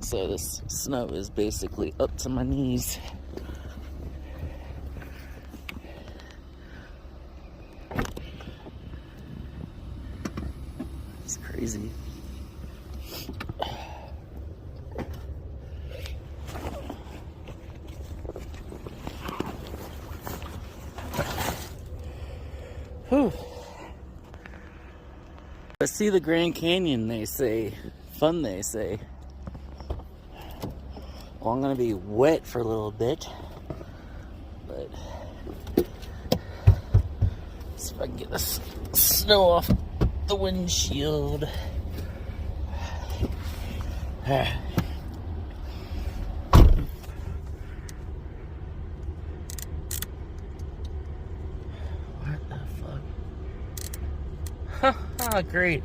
So this snow is basically up to my knees. It's crazy. Whew. Let's see the Grand Canyon, they say. Fun, they say. Well, I'm gonna be wet for a little bit, but see if I can get this snow off the windshield. What the fuck? Haha, great.